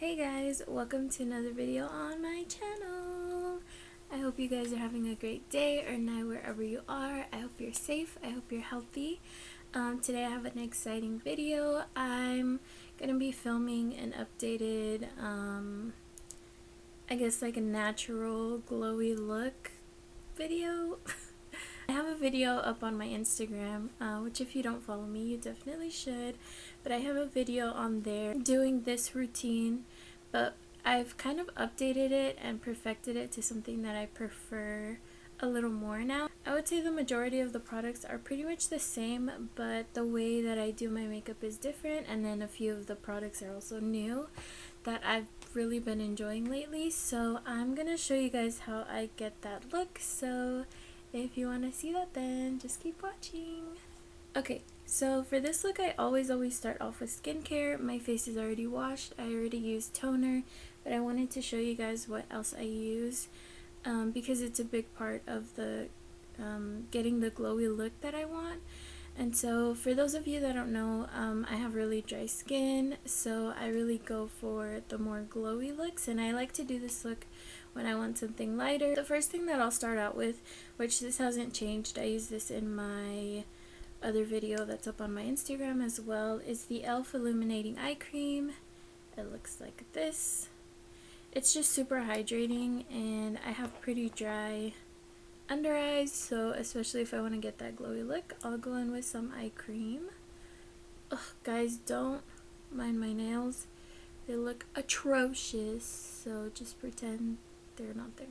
Hey guys, welcome to another video on my channel. I hope you guys are having a great day or night wherever you are. I hope you're safe. I hope you're healthy. Today I have an exciting video. I'm gonna be filming an updated, I guess like a natural glowy look video. I have a video up on my Instagram, which if you don't follow me, you definitely should. But I have a video on there doing this routine, but I've kind of updated it and perfected it to something that I prefer a little more now. I would say the majority of the products are pretty much the same, but the way that I do my makeup is different, and then a few of the products are also new that I've really been enjoying lately. So I'm gonna show you guys how I get that look. So if you want to see that, then just keep watching. Okay, so for this look, I always start off with skincare. My face is already washed. I already used toner, but I wanted to show you guys what else I use because it's a big part of the getting the glowy look that I want. And so for those of you that don't know, I have really dry skin, so I really go for the more glowy looks, and I like to do this look when I want something lighter. The first thing that I'll start out with, which this hasn't changed, I use this in my other video that's up on my Instagram as well, is the e.l.f. Illuminating Eye Cream. It looks like this. It's just super hydrating, and I have pretty dry under eyes, so especially if I want to get that glowy look, I'll go in with some eye cream. Ugh, guys, don't mind my nails. They look atrocious, so just pretend they're not there.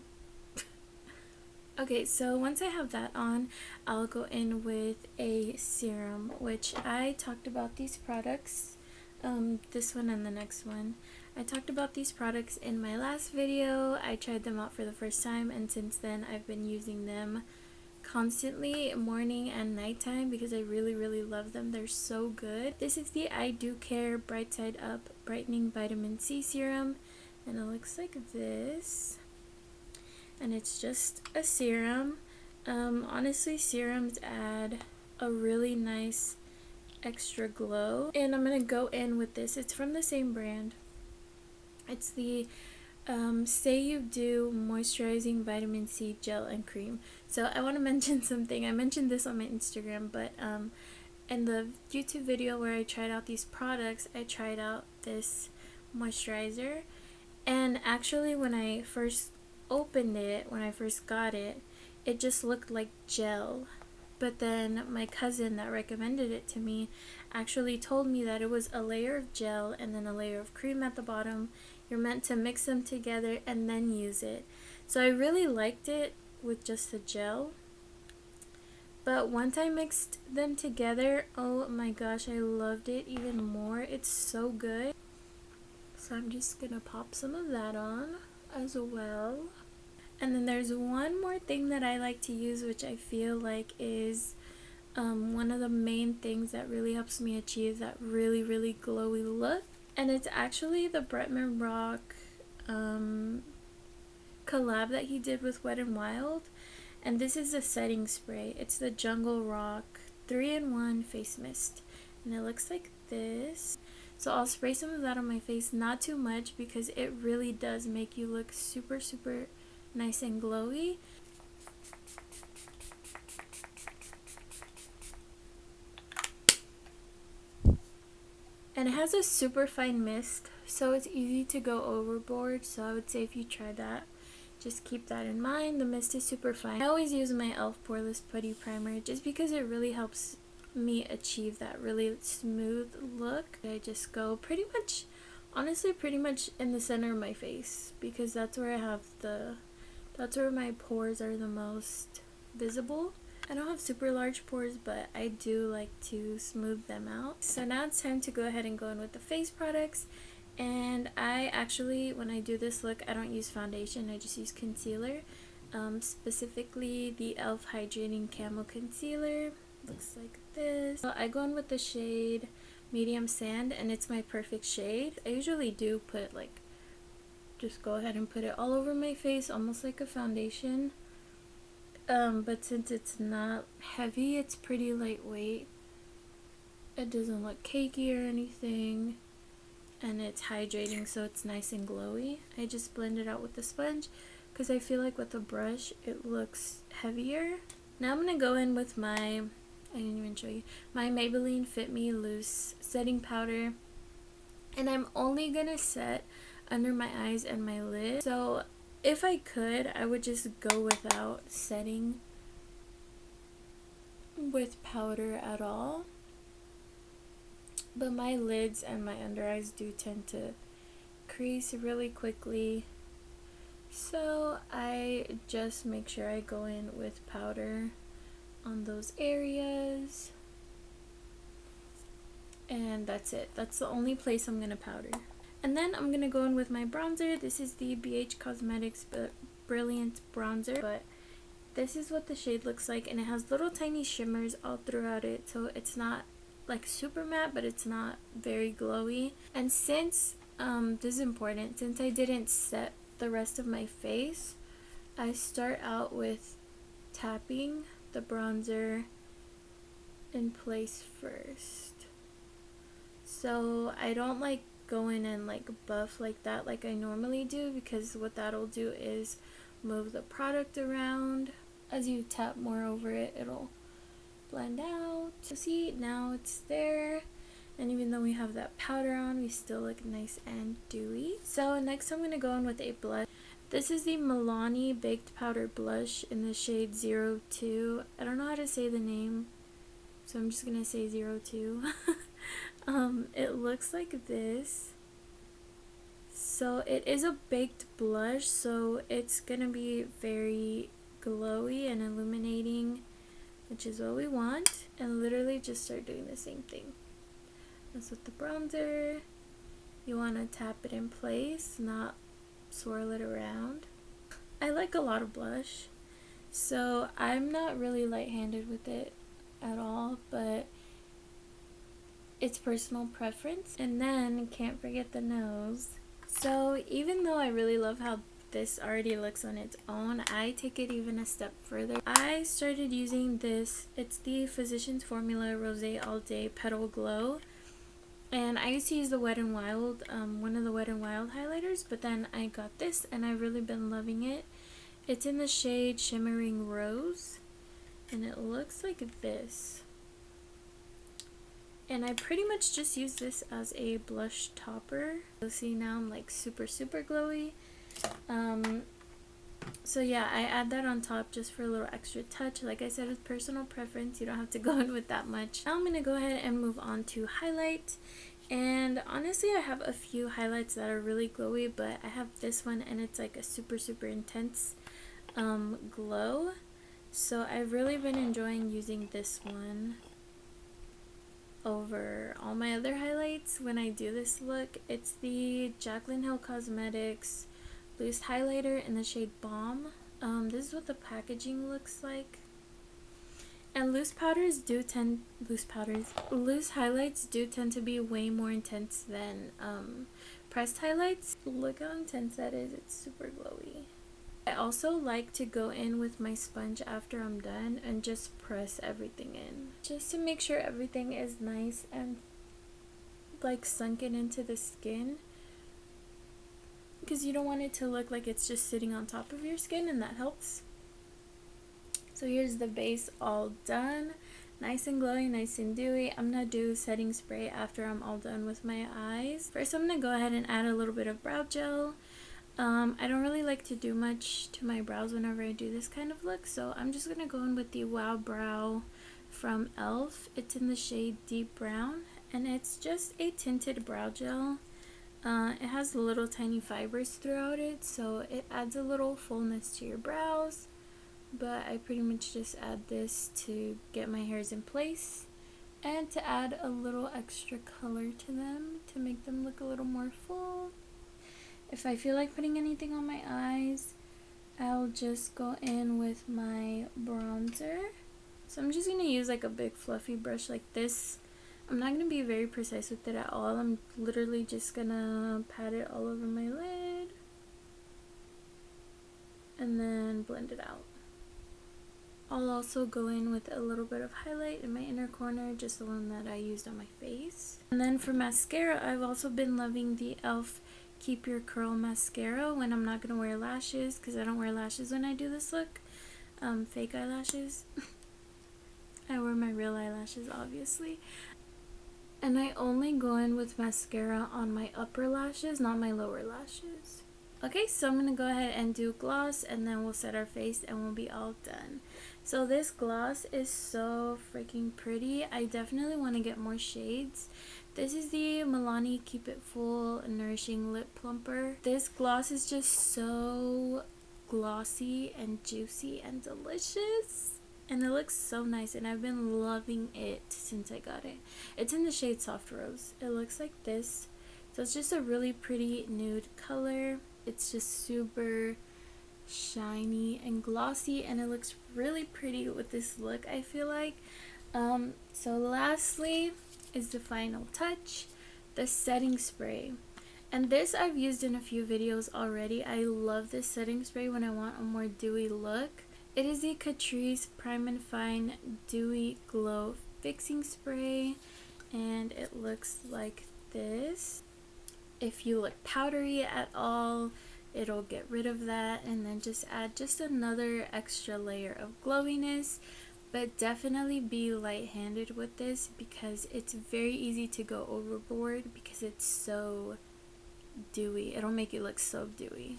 Okay, so once I have that on, I'll go in with a serum, which I talked about these products, this one and the next one. I talked about these products in my last video. I tried them out for the first time, and since then I've been using them constantly, morning and nighttime, because I really love them. They're so good. This is the I Do Care Bright Side Up Brightening Vitamin C Serum, and it looks like this. And it's just a serum. Honestly, serums add a really nice extra glow, and I'm gonna go in with this. It's from the same brand. It's the Say You Do Moisturizing Vitamin C Gel and Cream. So I want to mention something. I mentioned this on my Instagram, but in the YouTube video where I tried out these products, I tried out this moisturizer, and actually when I first opened it, when I first got it, it just looked like gel. But then my cousin that recommended it to me actually told me that it was a layer of gel and then a layer of cream at the bottom. You're meant to mix them together and then use it. So I really liked it with just the gel. But once I mixed them together, oh my gosh, I loved it even more. It's so good. So I'm just gonna pop some of that on as well. And then there's one more thing that I like to use, which I feel like is one of the main things that really helps me achieve that really glowy look. And it's actually the Bretman Rock collab that he did with Wet n Wild. And this is the setting spray. It's the Jungle Rock 3-in-1 face mist. And it looks like this. So I'll spray some of that on my face, not too much, because it really does make you look super nice and glowy. And it has a super fine mist, so it's easy to go overboard. So I would say if you try that, just keep that in mind. The mist is super fine. I always use my e.l.f. Poreless Putty primer just because it really helps me achieve that really smooth look. I just go pretty much in the center of my face, because that's where I have that's where my pores are the most visible. I don't have super large pores, but I do like to smooth them out. So now it's time to go ahead and go in with the face products. And I actually, when I do this look, I don't use foundation, I just use concealer. Specifically the e.l.f. Hydrating Camo Concealer. Looks like this. So I go in with the shade Medium Sand, and it's my perfect shade. I usually do put just go ahead and put it all over my face, almost like a foundation. But since it's not heavy, it's pretty lightweight. It doesn't look cakey or anything. and it's hydrating, so it's nice and glowy. I just blend it out with the sponge because I feel like with the brush it looks heavier. Now I'm going to go in with my, I didn't even show you, my Maybelline Fit Me Loose setting powder, and I'm only going to set under my eyes and my lid. So if I could, I would just go without setting with powder at all. But my lids and my under eyes do tend to crease really quickly, so I just make sure I go in with powder on those areas, and that's it. That's the only place I'm gonna powder. And then I'm gonna go in with my bronzer. This is the BH Cosmetics Brilliance bronzer, but this is what the shade looks like, and it has little tiny shimmers all throughout it, so it's not like super matte, but it's not very glowy. And since this is important, since I didn't set the rest of my face, I start out with tapping the bronzer in place first. So I don't like go in and like buff like that like I normally do, because what that'll do is move the product around. As you tap more over it, it'll blend out. So see, now it's there, and even though we have that powder on, we still look nice and dewy. So next I'm going to go in with a blush. This is the Milani Baked Powder Blush in the shade 02. I don't know how to say the name, so I'm just going to say 02. It looks like this. So it is a baked blush, so it's going to be very glowy and illuminating, which is what we want. And literally just start doing the same thing as with the bronzer. You want to tap it in place, not swirl it around. I like a lot of blush, so I'm not really light-handed with it at all, but it's personal preference. And then can't forget the nose. So even though I really love how this already looks on its own, I take it even a step further. I started using this. It's the Physicians Formula Rosé All Day Petal Glow, and I used to use the Wet n Wild, one of the Wet n Wild highlighters, but then I got this and I've really been loving it. It's in the shade Shimmering Rose, and it looks like this. And I pretty much just use this as a blush topper. So see, now I'm like super glowy. So yeah, I add that on top just for a little extra touch. Like I said, it's personal preference. You don't have to go in with that much. Now I'm going to go ahead and move on to highlight. And honestly, I have a few highlights that are really glowy, but I have this one and it's like a super intense glow. So I've really been enjoying using this one over all my other highlights when I do this look. It's the Jaclyn Hill Cosmetics Loose Highlighter in the shade Balm. This is what the packaging looks like. And loose highlights do tend to be way more intense than pressed highlights. Look how intense that is. It's super glowy. I also like to go in with my sponge after I'm done and just press everything in, just to make sure everything is nice and like sunken into the skin, because you don't want it to look like it's just sitting on top of your skin, and that helps. So here's the base all done, nice and glowy, nice and dewy. I'm gonna do setting spray after I'm all done with my eyes. First I'm gonna go ahead and add a little bit of brow gel. I don't really like to do much to my brows whenever I do this kind of look, so I'm just gonna go in with the Wow Brow from e.l.f. It's in the shade Deep Brown, and it's just a tinted brow gel. It has little tiny fibers throughout it, so it adds a little fullness to your brows, but I pretty much just add this to get my hairs in place and to add a little extra color to them to make them look a little more full. If I feel like putting anything on my eyes, I'll just go in with my bronzer. So I'm just going to use like a big fluffy brush like this. I'm not going to be very precise with it at all. I'm literally just going to pat it all over my lid and then blend it out. I'll also go in with a little bit of highlight in my inner corner, just the one that I used on my face. And then for mascara, I've also been loving the e.l.f. Keep Your Curl mascara when I'm not going to wear lashes, because I don't wear lashes when I do this look. Fake eyelashes. I wear my real eyelashes, obviously. And I only go in with mascara on my upper lashes, not my lower lashes. Okay, so I'm going to go ahead and do gloss, and then we'll set our face and we'll be all done. So this gloss is so freaking pretty. I definitely want to get more shades. This is the Milani Keep It Full Nourishing Lip Plumper. This gloss is just so glossy and juicy and delicious. And it looks so nice, and I've been loving it since I got it. It's in the shade Soft Rose. It looks like this. So it's just a really pretty nude color. It's just super shiny and glossy, and it looks really pretty with this look, I feel like. So lastly is the final touch, the setting spray. And this I've used in a few videos already. I love this setting spray when I want a more dewy look. It is the Catrice Prime and Fine Dewy Glow Fixing Spray, and it looks like this. If you look powdery at all, it'll get rid of that, and then just add just another extra layer of glowiness. But definitely be light-handed with this, because it's very easy to go overboard because it's so dewy. It'll make you look so dewy.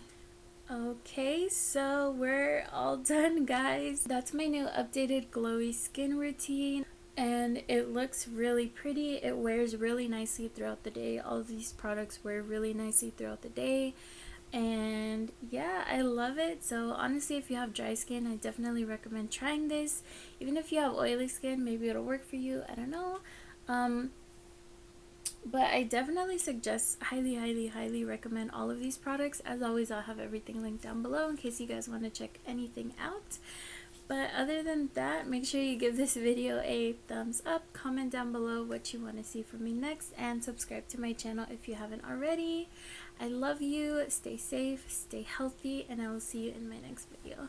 Okay, so we're all done, guys. That's my new updated glowy skin routine, and it looks really pretty. It wears really nicely throughout the day. All of these products wear really nicely throughout the day, and yeah, I love it. So honestly, if you have dry skin, I definitely recommend trying this. Even if you have oily skin, maybe it'll work for you, I don't know. But I definitely suggest, highly recommend all of these products. As always, I'll have everything linked down below in case you guys want to check anything out. But other than that, make sure you give this video a thumbs up, comment down below what you want to see from me next, and subscribe to my channel if you haven't already. I love you, stay safe, stay healthy, and I will see you in my next video.